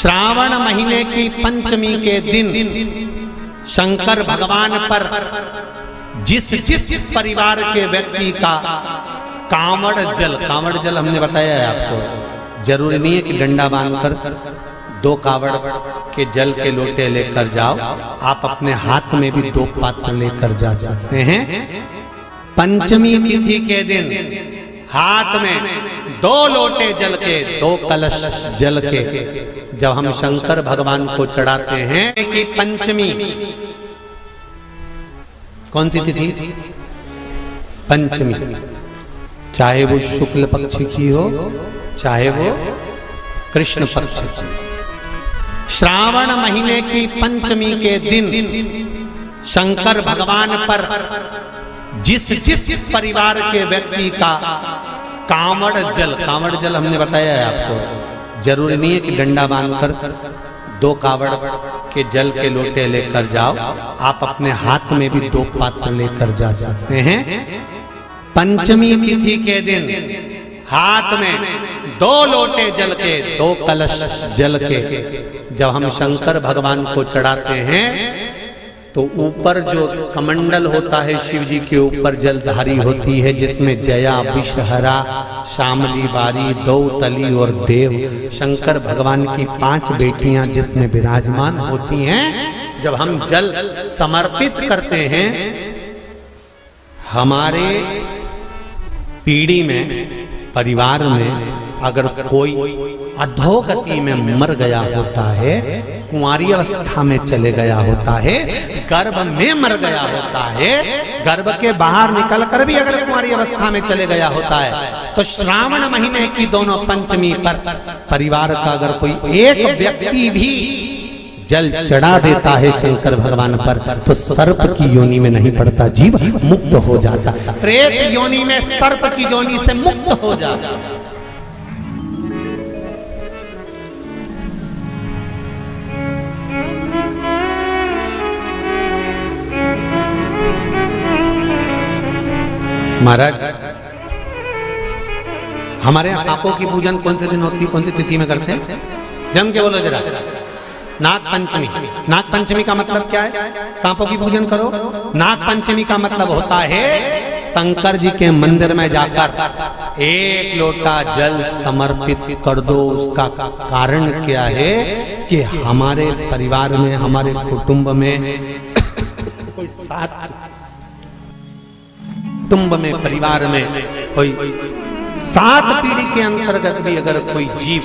श्रावण महीने की पंचमी के दिन शंकर भगवान पर जिस जिस परिवार के व्यक्ति का कांवड़ जल हमने बताया है आपको, जरूरी नहीं है कि डंडा बांधकर 2 कावड़ के जल के लोटे लेकर जाओ, आप अपने हाथ में भी 2 पात्र लेकर जा सकते हैं। पंचमी तिथि के दिन हाथ में 2 लोटे जल के, 2 कलश जल के जब हम शंकर भगवान को चढ़ाते हैं कि पंचमी कौन सी तिथि? पंचमी, चाहे वो शुक्ल पक्ष की हो चाहे वो कृष्ण पक्ष की। श्रावण महीने की पंचमी के दिन शंकर भगवान पर जिस जिस परिवार के व्यक्ति का कांवड़ जल हमने बताया है आपको, जरूरी नहीं है कि डंडा बांधकर 2 कावड़ के जल के लोटे लेकर जाओ, आप अपने हाथ में भी 2 पात्र लेकर जा सकते हैं। पंचमी तिथि के दिन हाथ में 2 लोटे जल के, 2 कलश जल के जब हम शंकर भगवान को चढ़ाते हैं तो ऊपर जो कमंडल होता है शिव जी के ऊपर जलधारी होती है, जिसमें जया, विषहरा, शामली, बारी, दौतली और देव, शंकर भगवान की 5 बेटियां जिसमें विराजमान होती हैं। जब हम जल समर्पित करते हैं, हमारे पीढ़ी में, परिवार में अगर कोई अधोगति में मर गया होता है, कुंवारी अवस्था में चले गया होता है, गर्भ में मर गया होता है, गर्भ के बाहर निकलकर भी अगर कुंवारी अवस्था में चले गया होता है, तो श्रावण महीने की दोनों पंचमी पर परिवार का अगर कोई एक व्यक्ति भी जल चढ़ा देता है शंकर भगवान पर, तो सर्प की योनि में नहीं पड़ता, जीव मुक्त हो जाता, प्रेत योनि में, सर्प की योनि से मुक्त हो जाता। महाराज, हमारे यहाँ सांपों की पूजन कौन से दिन होती है, कौन सी तिथि में करते हैं? जम के बोलो जरा। नाग पंचमी। नाग पंचमी का मतलब क्या है? सांपों की पूजन करो। नाग पंचमी का मतलब होता है शंकर जी के मंदिर में जाकर 1 लोटा जल समर्पित कर दो। उसका कारण क्या है कि हमारे परिवार में, हमारे कुटुंब में कोई 7 कुटुंब में, परिवार में कोई 7 पीढ़ी के अंतर्गत भी अगर कोई जीव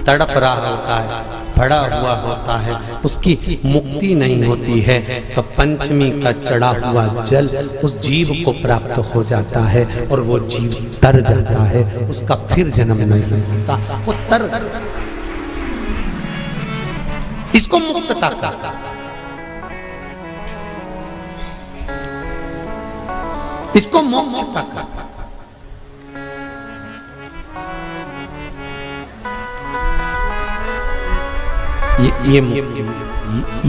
तड़प रहा होता है, पड़ा हुआ होता है, उसकी मुक्ति नहीं होती है, तो पंचमी का चढ़ा हुआ जल उस जीव को प्राप्त हो जाता है और वो जीव तर जाता है, उसका फिर जन्म नहीं होता, वो तर, इसको मुक्तता का, इसको मोक्षता का। ये मुक्ति,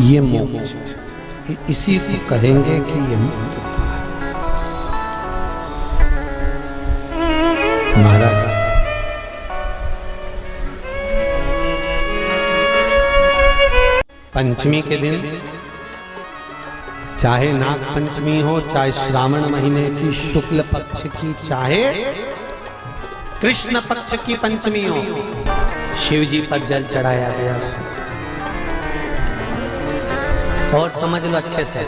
ये मोक्ष, इसी को कहेंगे कि ये मुक्तता है। महाराज, पंचमी के दिन, चाहे नाग पंचमी हो, चाहे श्रावण महीने की शुक्ल पक्ष की, चाहे कृष्ण पक्ष की पंचमी हो, शिव जी पर जल चढ़ाया गया। और समझ लो अच्छे से,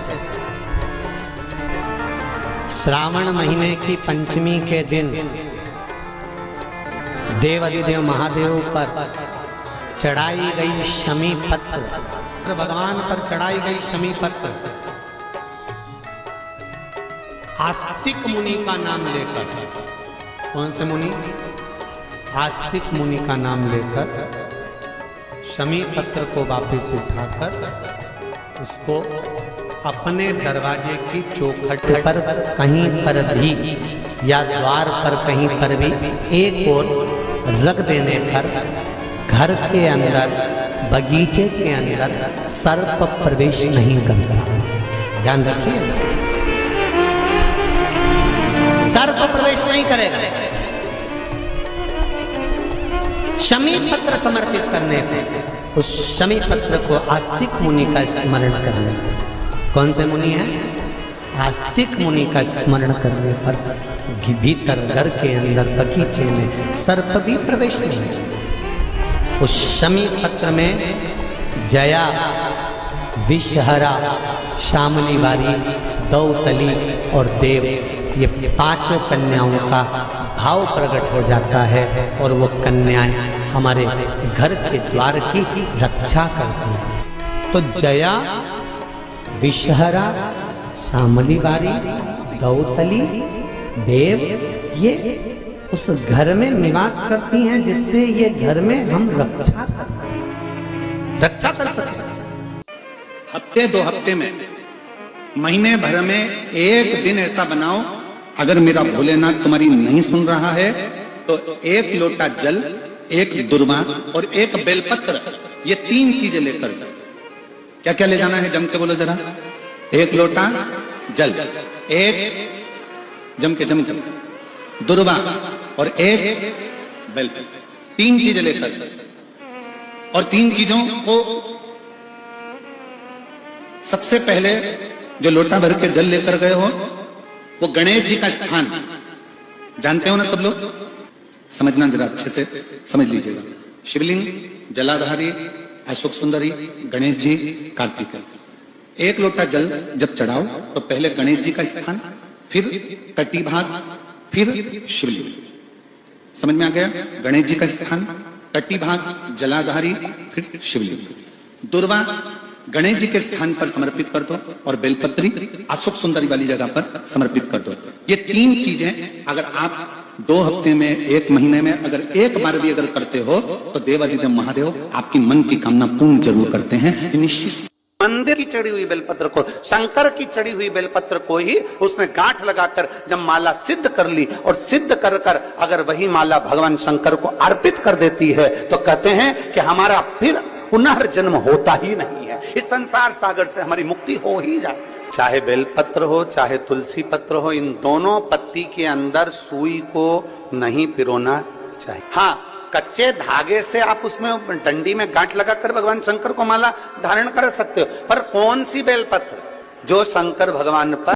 श्रावण महीने की पंचमी के दिन देवाधिदेव महादेव पर चढ़ाई गई शमी पत्र, भगवान पर चढ़ाई गई शमी पत्र आस्तिक मुनि का नाम लेकर, कौन से मुनि? आस्तिक मुनि का नाम लेकर शमी पत्र को वापस उठाकर उसको अपने दरवाजे की चौखट पर कहीं पर भी या द्वार पर कहीं पर भी एक ओर रख देने पर घर के अंदर, बगीचे के अंदर सर्प प्रवेश नहीं करता। ध्यान रखिए, सर्प प्रवेश नहीं करेगा। शमी पत्र समर्पित करने पे, उस शमी पत्र को आस्तिक मुनि का स्मरण करने पर, कौन से मुनि है? आस्तिक मुनि का स्मरण करने पर भीतर घर के अंदर बगीचे में सर्प भी प्रवेश नहीं। उस शमी पत्र में जया, विषहरा, श्यामली बारी, दौतली और देव, ये पांचों कन्याओं का भाव प्रकट हो जाता है और वो कन्याएं हमारे घर के द्वार की रक्षा करती हैं। तो जया, विषहरा, श्यामली बारी, दौतली, देव, ये उस घर में निवास करती हैं जिससे ये घर में हम रक्षा कर सकते। हफ्ते 2 हफ्ते में, महीने भर में एक दिन ऐसा बनाओ, अगर मेरा भोलेनाथ तुम्हारी नहीं सुन रहा है तो 1 लोटा जल, 1 दुर्वा और 1 बेलपत्र, ये 3 चीजें लेकर, क्या क्या ले जाना है जम के बोलो जरा। 1 लोटा जल, 1 जम के दुर्वा और 1 बेलपत्र, 3 चीजें लेकर, और 3 चीजों को सबसे पहले जो लोटा भर के जल लेकर गए हो वो गणेश जी का स्थान जानते हो ना सब लोग, समझना जरा अच्छे से समझ लीजिएगा। शिवलिंग, जलाधारी, अशोक सुंदरी, गणेश जी, कार्तिकेय। 1 लोटा जल जब चढ़ाओ तो पहले गणेश जी का स्थान, फिर कटी भाग, फिर शिवलिंग। समझ में आ गया? गणेश जी का स्थान, कटी भाग, जलाधारी, फिर शिवलिंग। दुर्वा गणेश जी के स्थान पर समर्पित कर दो और बेलपत्री अशोक सुंदरी वाली जगह पर समर्पित कर दो। ये 3 चीजें अगर आप 2 हफ्ते में, 1 महीने में अगर एक बार भी अगर करते हो तो देवादिदेव महादेव आपकी मन की कामना पूर्ण जरूर करते हैं, निश्चित। मंदिर की चढ़ी हुई बेलपत्र को, शंकर की चढ़ी हुई बेलपत्र को ही उसने गांठ लगाकर जब माला सिद्ध कर ली और सिद्ध कर कर अगर वही माला भगवान शंकर को अर्पित कर देती है तो कहते हैं कि हमारा फिर पुनर्जन्म होता ही नहीं है, इस संसार सागर से हमारी मुक्ति हो ही जाए। चाहे बेलपत्र हो, चाहे तुलसी पत्र हो, इन दोनों पत्ती के अंदर सुई को नहीं पिरोना चाहिए। हाँ, कच्चे धागे से आप उसमें डंडी में गांठ लगाकर भगवान शंकर को माला धारण कर सकते हो, पर कौन सी बेलपत्र? जो शंकर भगवान पर